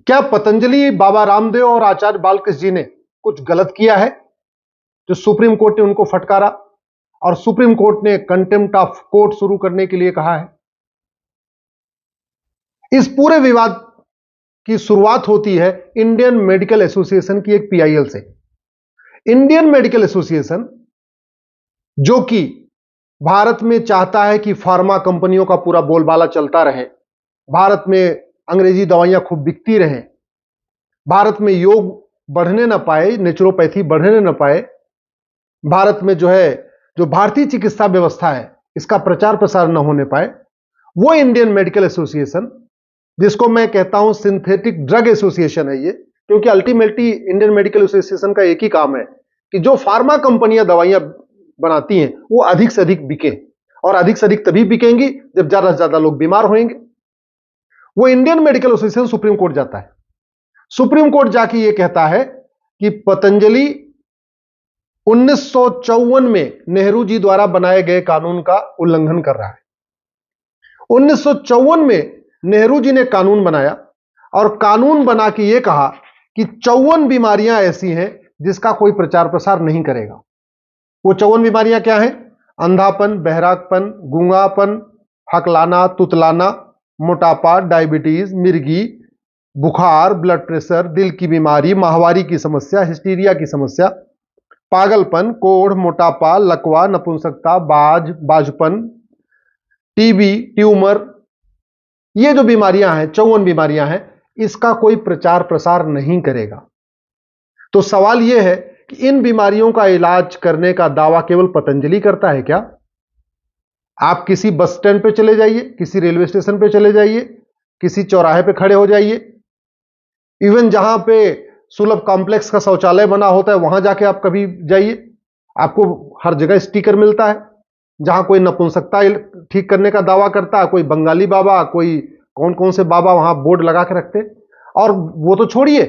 क्या पतंजलि, बाबा रामदेव और आचार्य बालकृष्ण जी ने कुछ गलत किया है जो सुप्रीम कोर्ट ने उनको फटकारा और सुप्रीम कोर्ट ने कंटेम्प्ट ऑफ कोर्ट शुरू करने के लिए कहा है? इस पूरे विवाद की शुरुआत होती है इंडियन मेडिकल एसोसिएशन की एक पीआईएल से। इंडियन मेडिकल एसोसिएशन जो कि भारत में चाहता है कि फार्मा कंपनियों का पूरा बोलबाला चलता रहे, भारत में अंग्रेजी दवाइयां खूब बिकती रहें, भारत में योग बढ़ने ना पाए, नेचुरोपैथी बढ़ने ना पाए, भारत में जो भारतीय चिकित्सा व्यवस्था है इसका प्रचार प्रसार न होने पाए, वो इंडियन मेडिकल एसोसिएशन, जिसको मैं कहता हूं सिंथेटिक ड्रग एसोसिएशन है ये, क्योंकि अल्टीमेटली इंडियन मेडिकल एसोसिएशन का एक ही काम है कि जो फार्मा कंपनियां दवाइयां बनाती हैं वो अधिक से अधिक बिके, और अधिक से अधिक तभी बिकेंगी जब ज्यादा से ज्यादा लोग बीमार होंगे। वो Indian medical association supreme court जाता है। सुप्रीम कोर्ट जाके ये कहता है कि पतंजलि 1954 में नेहरू जी द्वारा बनाए गए कानून का उल्लंघन कर रहा है। 1954 में नेहरू जी ने कानून बनाया और कानून बना के यह कहा कि 54 बीमारियां ऐसी हैं जिसका कोई प्रचार प्रसार नहीं करेगा। वो 54 बीमारियां क्या हैं? अंधापन, बहरापन, गूंगापन, हकलाना, तुतलाना, मोटापा, डायबिटीज, मिर्गी, बुखार, ब्लड प्रेशर, दिल की बीमारी, माहवारी की समस्या, हिस्टीरिया की समस्या, पागलपन, कोढ़, मोटापा, लकवा, नपुंसकता, बाजपन, टीबी, ट्यूमर, ये जो बीमारियां हैं 54 बीमारियां हैं, इसका कोई प्रचार प्रसार नहीं करेगा। तो सवाल यह है कि इन बीमारियों का इलाज करने का दावा केवल पतंजलि करता है क्या? आप किसी बस स्टैंड पे चले जाइए, किसी रेलवे स्टेशन पे चले जाइए, किसी चौराहे पे खड़े हो जाइए, इवन जहां पे सुलभ कॉम्प्लेक्स का शौचालय बना होता है वहां जाके आप कभी जाइए, आपको हर जगह स्टिकर मिलता है। जहां कोई नपुंसकता ठीक करने का दावा करता है, कोई बंगाली बाबा, कोई कौन कौन से बाबा वहां बोर्ड लगा के रखते हैं। और वो तो छोड़िए,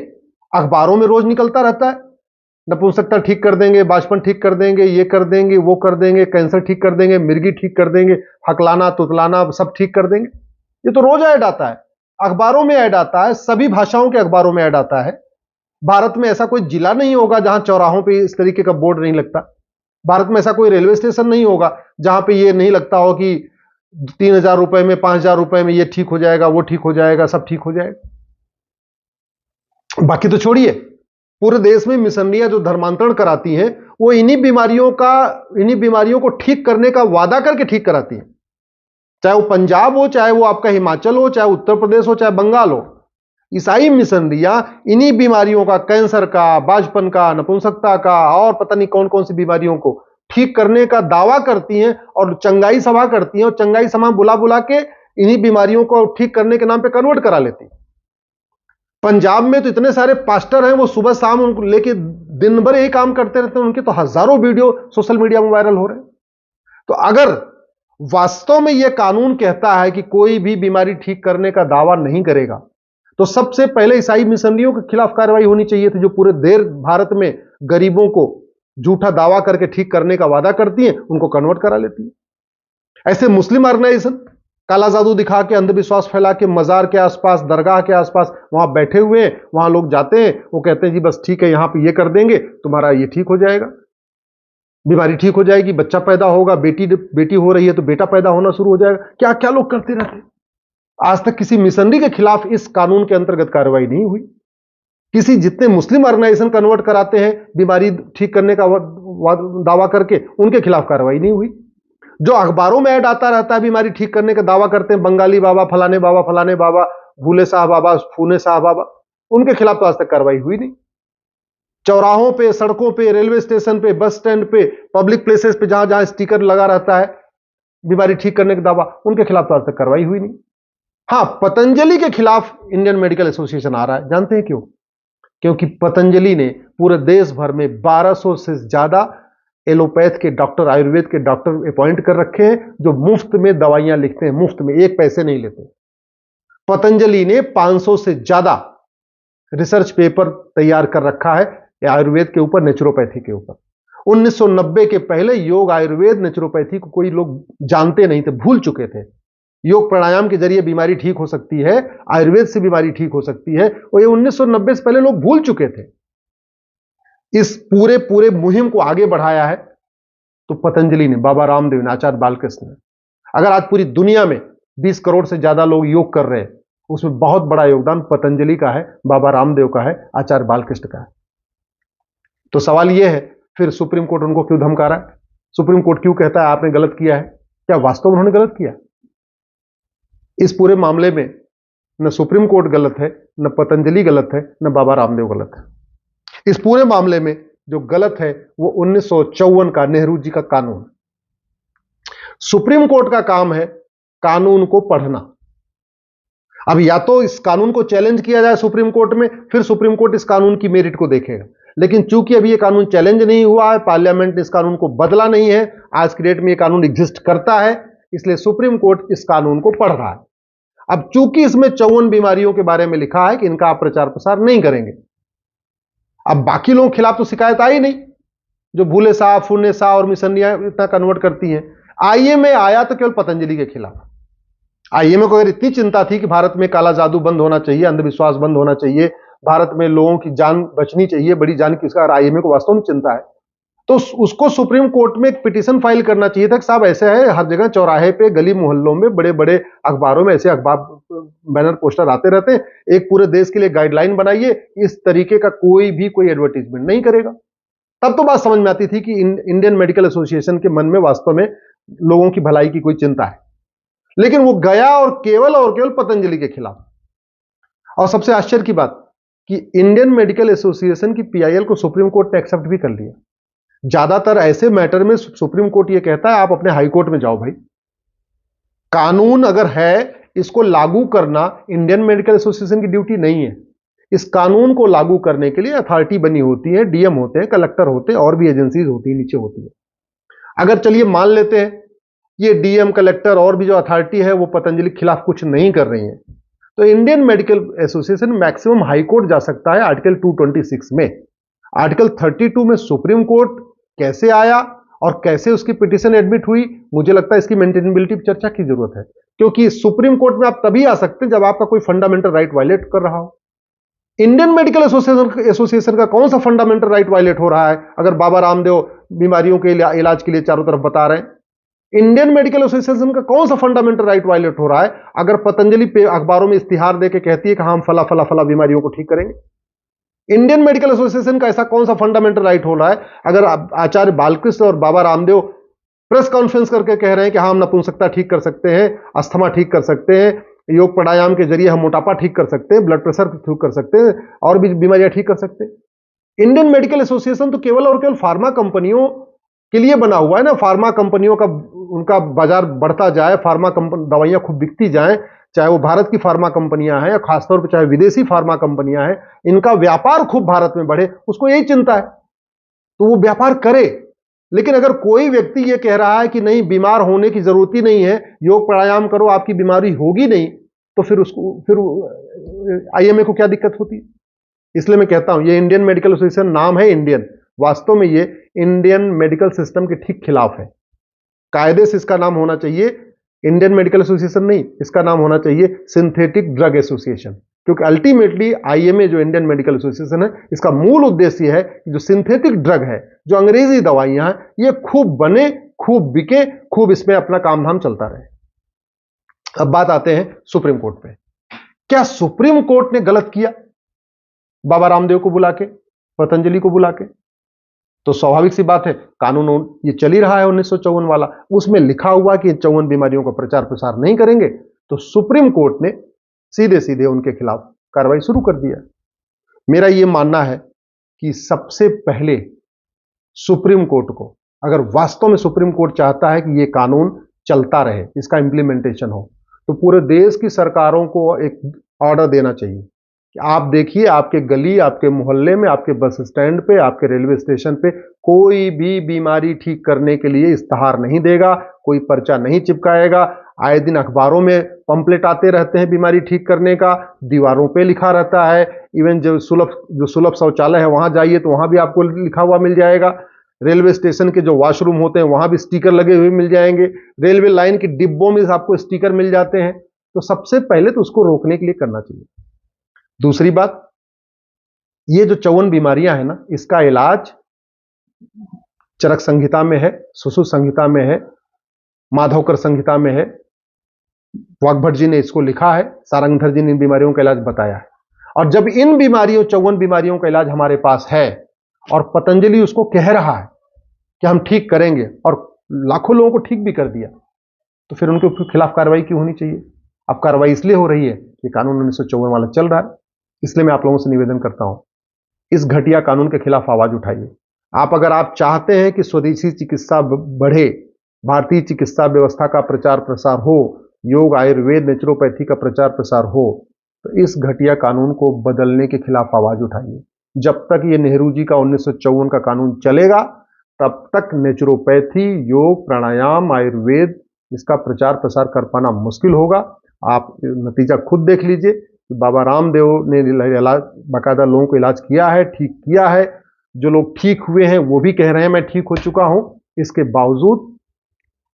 अखबारों में रोज निकलता रहता है, नपुंसकता ठीक कर देंगे, बाजपन ठीक कर देंगे, ये कर देंगे, वो कर देंगे, कैंसर ठीक कर देंगे, मिर्गी ठीक कर देंगे, हकलाना, तुतलाना सब ठीक कर देंगे। ये तो रोज ऐड आता है, अखबारों में ऐड आता है, सभी भाषाओं के अखबारों में ऐड आता है। भारत में ऐसा कोई जिला नहीं होगा जहां चौराहों पे इस तरीके का बोर्ड नहीं लगता। भारत में ऐसा कोई रेलवे स्टेशन नहीं होगा जहां पे ये नहीं लगता हो कि 3,000 रुपए में, 5,000 रुपए में ये ठीक हो जाएगा, वो ठीक हो जाएगा, सब ठीक हो जाएगा। बाकी तो छोड़िए, पूरे देश में मिशनरियां जो धर्मांतरण कराती हैं वो इन्हीं बीमारियों को ठीक करने का वादा करके ठीक कराती हैं। चाहे वो पंजाब हो, चाहे वो आपका हिमाचल हो, चाहे उत्तर प्रदेश हो, चाहे बंगाल हो, ईसाई मिशनरियां इन्हीं बीमारियों का, कैंसर का, बाजपन का, नपुंसकता का और पता नहीं कौन कौन सी बीमारियों को ठीक करने का दावा करती हैं और चंगाई सभा करती हैं, और चंगाई सभा बुला बुला के इन्हीं बीमारियों को ठीक करने के नाम पे कन्वर्ट करा लेती हैं। पंजाब में तो इतने सारे पास्टर हैं, वो सुबह शाम उनको लेके दिन भर यही काम करते रहते हैं, उनके तो हजारों वीडियो सोशल मीडिया में वायरल हो रहे हैं। तो अगर वास्तव में यह कानून कहता है कि कोई भी बीमारी ठीक करने का दावा नहीं करेगा, तो सबसे पहले ईसाई मिशनरियों के खिलाफ कार्रवाई होनी चाहिए थी, जो पूरे देर भारत में गरीबों को झूठा दावा करके ठीक करने का वादा करती हैं, उनको कन्वर्ट करा लेती है। ऐसे मुस्लिम ऑर्गेनाइजेशन काला जादू दिखा के, अंधविश्वास फैला के, मजार के आसपास, दरगाह के आसपास वहां बैठे हुए हैं, वहां लोग जाते हैं, वो कहते हैं जी बस ठीक है, यहां पे ये कर देंगे, तुम्हारा ये ठीक हो जाएगा, बीमारी ठीक हो जाएगी, बच्चा पैदा होगा, बेटी हो रही है तो बेटा पैदा होना शुरू हो जाएगा। क्या क्या लोग करते रहते हैं। आज तक किसी मिशनरी के खिलाफ इस कानून के अंतर्गत कार्रवाई नहीं हुई। किसी जितने मुस्लिम ऑर्गेनाइजेशन कन्वर्ट कराते हैं बीमारी ठीक करने का दावा करके, उनके खिलाफ कार्रवाई नहीं हुई। जो अखबारों में ऐड आता रहता है बीमारी ठीक करने का दावा करते हैं, बंगाली बाबा, फलाने बाबा, भूले शाह बाबा, फूने शाह बाबा, उनके खिलाफ तो आज तक कार्रवाई हुई नहीं। चौराहों पे, सड़कों पे, रेलवे स्टेशन पे, बस स्टैंड पे, पब्लिक प्लेसेस पे जहां जहां स्टिकर लगा रहता है बीमारी ठीक करने का दावा, उनके खिलाफ तो आज तक कार्रवाई हुई नहीं। हां, पतंजलि के खिलाफ इंडियन मेडिकल एसोसिएशन आ रहा है। जानते हैं क्यों? क्योंकि पतंजलि ने पूरे देश भर में 1200 से ज्यादा एलोपैथ के डॉक्टर, आयुर्वेद के डॉक्टर अपॉइंट कर रखे हैं, जो मुफ्त में दवाइयां लिखते हैं, मुफ्त में, एक पैसे नहीं लेते। पतंजलि ने 500 से ज्यादा रिसर्च पेपर तैयार कर रखा है आयुर्वेद के ऊपर, नेचुरोपैथी के ऊपर। 1990 के पहले योग, आयुर्वेद, नेचुरोपैथी को कोई लोग जानते नहीं थे, भूल चुके थे। योग प्राणायाम के जरिए बीमारी ठीक हो सकती है, आयुर्वेद से बीमारी ठीक हो सकती है, और ये 1990 से पहले लोग भूल चुके थे। इस पूरे पूरे मुहिम को आगे बढ़ाया है तो पतंजलि ने, बाबा रामदेव ने, आचार्य बालकृष्ण ने। अगर आज पूरी दुनिया में 20 करोड़ से ज्यादा लोग योग कर रहे हैं, उसमें बहुत बड़ा योगदान पतंजलि का है, बाबा रामदेव का है, आचार्य बालकृष्ण का है। तो सवाल यह है, फिर सुप्रीम कोर्ट उनको क्यों धमका रहा है? सुप्रीम कोर्ट क्यों कहता है आपने गलत किया है? क्या वास्तव में उन्होंने गलत किया? इस पूरे मामले में न सुप्रीम कोर्ट गलत है, न पतंजलि गलत है, न बाबा रामदेव गलत है। इस पूरे मामले में जो गलत है वो 1954 का नेहरू जी का कानून। सुप्रीम कोर्ट का काम है कानून को पढ़ना। अब या तो इस कानून को चैलेंज किया जाए सुप्रीम कोर्ट में, फिर सुप्रीम कोर्ट इस कानून की मेरिट को देखेगा। लेकिन चूंकि अभी यह कानून चैलेंज नहीं हुआ है, पार्लियामेंट ने इस कानून को बदला नहीं है, आज की डेट में यह कानून एग्जिस्ट करता है, इसलिए सुप्रीम कोर्ट इस कानून को पढ़ रहा है। अब चूंकि इसमें 54 बीमारियों के बारे में लिखा है कि इनका आप प्रचार प्रसार नहीं करेंगे, अब बाकी लोगों के खिलाफ तो शिकायत आई नहीं, जो भूले शाह, फुन्ने शाह और मिशनियां इतना कन्वर्ट करती हैं। आईएमए आया तो केवल पतंजलि के खिलाफ। आईएमए को अगर इतनी चिंता थी कि भारत में काला जादू बंद होना चाहिए, अंधविश्वास बंद होना चाहिए, भारत में लोगों की जान बचनी चाहिए, बड़ी जान की, इसका आईएमए को वास्तव में चिंता है, तो उसको सुप्रीम कोर्ट में एक पिटीशन फाइल करना चाहिए था कि साहब ऐसे है, हर जगह चौराहे पे, गली मोहल्लों में, बड़े बड़े अखबारों में ऐसे अखबार बैनर पोस्टर आते रहते हैं, एक पूरे देश के लिए गाइडलाइन बनाइए, इस तरीके का कोई एडवर्टीजमेंट नहीं करेगा। तब तो बात समझ में आती थी कि इंडियन मेडिकल एसोसिएशन के मन में वास्तव में लोगों की भलाई की कोई चिंता है। लेकिन वो गया और केवल पतंजलि के खिलाफ। और सबसे आश्चर्य की बात कि इंडियन मेडिकल एसोसिएशन की पीआईएल को सुप्रीम कोर्ट ने एक्सेप्ट भी कर लिया। ज्यादातर ऐसे मैटर में सुप्रीम कोर्ट ये कहता है आप अपने हाई कोर्ट में जाओ भाई, कानून अगर है इसको लागू करना इंडियन मेडिकल एसोसिएशन की ड्यूटी नहीं है। इस कानून को लागू करने के लिए अथॉरिटी बनी होती है, डीएम होते हैं, कलेक्टर होते हैं, और भी एजेंसीज होती है, नीचे होती है। अगर चलिए मान लेते हैं ये डीएम, कलेक्टर और भी जो अथॉरिटी है वो पतंजलि के खिलाफ कुछ नहीं कर रही है, तो Indian medical association maximum high court जा सकता है आर्टिकल 226 में। आर्टिकल 32 में सुप्रीम कोर्ट कैसे आया और कैसे उसकी पिटीशन एडमिट हुई, मुझे लगता है इसकी मेंटेनेबिलिटी पर चर्चा की जरूरत है, क्योंकि सुप्रीम कोर्ट में आप तभी आ सकते हैं जब आपका कोई फंडामेंटल राइट वायलेट कर रहा हो। इंडियन मेडिकल एसोसिएशन का कौन सा फंडामेंटल राइट वायलेट हो रहा है अगर बाबा रामदेव बीमारियों के इलाज के लिए चारों तरफ बता रहे हैं? इंडियन मेडिकल एसोसिएशन का कौन सा फंडामेंटल राइट वायलेट हो रहा है अगर पतंजलि पे अखबारों में इश्तिहार देके कहती है कि हम फला फला फला बीमारियों को ठीक करेंगे? इंडियन मेडिकल एसोसिएशन का ऐसा कौन सा फंडामेंटल राइट हो रहा है अगर आचार्य बालकृष्ण और बाबा रामदेव प्रेस कॉन्फ्रेंस करके कह रहे हैं कि हम नपुंसकता ठीक कर सकते हैं, अस्थमा ठीक कर सकते हैं, योग प्राणायाम के जरिए हम मोटापा ठीक कर सकते हैं, ब्लड प्रेशर ठीक कर सकते हैं, और भी बीमारियां ठीक कर सकते हैं? इंडियन मेडिकल एसोसिएशन तो केवल और केवल फार्मा कंपनियों के लिए बना हुआ है ना। फार्मा कंपनियों का उनका बाजार बढ़ता जाए, फार्मा कंपनी दवाइयां खूब बिकती जाएं, चाहे वो भारत की फार्मा कंपनियां हैं या खासतौर पर चाहे विदेशी फार्मा कंपनियां हैं, इनका व्यापार खूब भारत में बढ़े, उसको यही चिंता है, तो वो व्यापार करे। लेकिन अगर कोई व्यक्ति ये कह रहा है कि नहीं, बीमार होने की जरूरत ही नहीं है, योग प्राणायाम करो आपकी बीमारी होगी नहीं, तो फिर आईएमए को क्या दिक्कत होती है? इसलिए मैं कहता हूं ये इंडियन मेडिकल एसोसिएशन नाम है इंडियन, वास्तव में ये इंडियन मेडिकल सिस्टम के ठीक खिलाफ है। कायदे से इसका नाम होना चाहिए इंडियन मेडिकल एसोसिएशन नहीं, इसका नाम होना चाहिए सिंथेटिक ड्रग एसोसिएशन, क्योंकि अल्टीमेटली आईएमए जो इंडियन मेडिकल एसोसिएशन है, इसका मूल उद्देश्य है कि जो सिंथेटिक ड्रग है, जो अंग्रेजी दवाइयां हैं, ये खूब बने, खूब बिके, खूब इसमें अपना काम धाम चलता रहे। अब बात आते हैं सुप्रीम कोर्ट पे। क्या सुप्रीम कोर्ट ने गलत किया बाबा रामदेव को बुला के, पतंजलि को बुला के? तो स्वाभाविक सी बात है, कानून ये चल ही रहा है 1954 वाला, उसमें लिखा हुआ कि 54 बीमारियों का प्रचार प्रसार नहीं करेंगे, तो सुप्रीम कोर्ट ने सीधे सीधे उनके खिलाफ कार्रवाई शुरू कर दिया। मेरा यह मानना है कि सबसे पहले सुप्रीम कोर्ट को, अगर वास्तव में सुप्रीम कोर्ट चाहता है कि यह कानून चलता रहे, इसका इंप्लीमेंटेशन हो, तो पूरे देश की सरकारों को एक ऑर्डर देना चाहिए कि आप देखिए आपके गली, आपके मोहल्ले में, आपके बस स्टैंड पे, आपके रेलवे स्टेशन पे कोई भी बीमारी ठीक करने के लिए इश्तहार नहीं देगा, कोई पर्चा नहीं चिपकाएगा। आए दिन अखबारों में पंपलेट आते रहते हैं बीमारी ठीक करने का, दीवारों पे लिखा रहता है। इवन जो सुलभ शौचालय है वहां जाइए तो वहां भी आपको लिखा हुआ मिल जाएगा। रेलवे स्टेशन के जो वॉशरूम होते हैं वहां भी स्टिकर लगे हुए मिल जाएंगे, रेलवे लाइन के डिब्बों में आपको स्टिकर मिल जाते हैं। तो सबसे पहले तो उसको रोकने के लिए करना चाहिए। दूसरी बात, ये जो 54 बीमारियां हैं ना, इसका इलाज चरक संहिता में है, सुश्रुत संहिता में है, माधवकर संहिता में है, वाग्भट जी ने इसको लिखा है, सारंगधर जी ने इन बीमारियों का इलाज बताया है। और जब इन बीमारियों 54 बीमारियों का इलाज हमारे पास है और पतंजलि उसको कह रहा है कि हम ठीक करेंगे और लाखों लोगों को ठीक भी कर दिया, तो फिर उनके खिलाफ कार्रवाई क्यों होनी चाहिए? अब कार्रवाई इसलिए हो रही है कि कानून 1954 वाला चल रहा है। इसलिए मैं आप लोगों से निवेदन करता हूं, इस घटिया कानून के खिलाफ आवाज उठाइए। अगर आप चाहते हैं कि स्वदेशी चिकित्सा बढ़े, भारतीय चिकित्सा व्यवस्था का प्रचार प्रसार हो, योग, आयुर्वेद, नेचुरोपैथी का प्रचार प्रसार हो, तो इस घटिया कानून को बदलने के खिलाफ आवाज उठाइए। जब तक ये नेहरू जी का 1954 का कानून चलेगा, तब तक नेचुरोपैथी, योग, प्राणायाम, आयुर्वेद, इसका प्रचार प्रसार कर पाना मुश्किल होगा। आप नतीजा खुद देख लीजिए कि बाबा रामदेव ने इलाज बाकायदा लोगों को इलाज किया है, ठीक किया है। जो लोग ठीक हुए हैं वो भी कह रहे हैं मैं ठीक हो चुका हूं। इसके बावजूद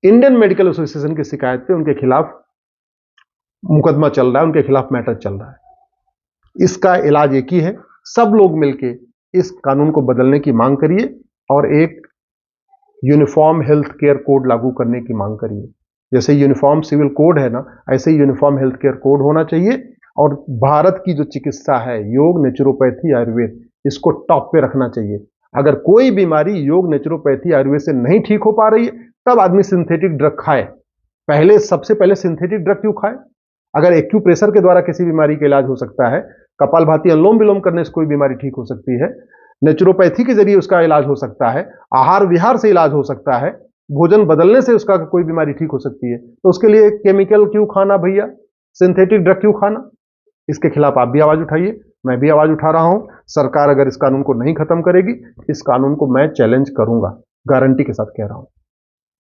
इंडियन मेडिकल एसोसिएशन की शिकायत पे उनके खिलाफ मुकदमा चल रहा है, उनके खिलाफ मैटर चल रहा है। इसका इलाज एक ही है, सब लोग मिलके इस कानून को बदलने की मांग करिए और एक यूनिफॉर्म हेल्थ केयर कोड लागू करने की मांग करिए। जैसे यूनिफॉर्म सिविल कोड है ना, ऐसे ही यूनिफॉर्म हेल्थ केयर कोड होना चाहिए। और भारत की जो चिकित्सा है, योग, नेचुरोपैथी, आयुर्वेद, इसको टॉप पे रखना चाहिए। अगर कोई बीमारी योग, नेचुरोपैथी, आयुर्वेद से नहीं ठीक हो पा रही है, तब आदमी सिंथेटिक ड्रग खाए। सबसे पहले सिंथेटिक ड्रग क्यों खाए? अगर एक्यूप्रेशर के द्वारा किसी बीमारी का इलाज हो सकता है, कपालभाति अनुलोम विलोम करने से कोई बीमारी ठीक हो सकती है, नेचुरोपैथी के जरिए उसका इलाज हो सकता है, आहार विहार से इलाज हो सकता है, भोजन बदलने से उसका कोई बीमारी ठीक हो सकती है, तो उसके लिए केमिकल क्यों खाना भैया? सिंथेटिक ड्रग क्यों खाना? इसके खिलाफ आप भी आवाज उठाइए, मैं भी आवाज उठा रहा हूं। सरकार अगर इस कानून को नहीं खत्म करेगी, इस कानून को मैं चैलेंज करूंगा, गारंटी के साथ कह रहा हूं।